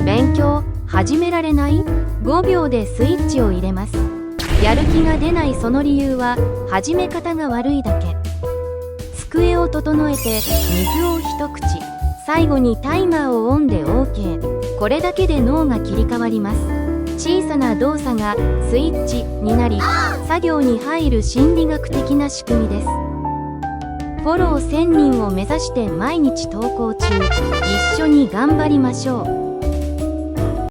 勉強始められない？ 5 秒でスイッチを入れます。やる気が出ないその理由は始め方が悪いだけ。机を整えて水を一口、最後にタイマーをオンで OK。 これだけで脳が切り替わります。小さな動作がスイッチになり、作業に入る心理学的な仕組みです。フォロー1000人を目指して毎日投稿中。一緒に頑張りましょう。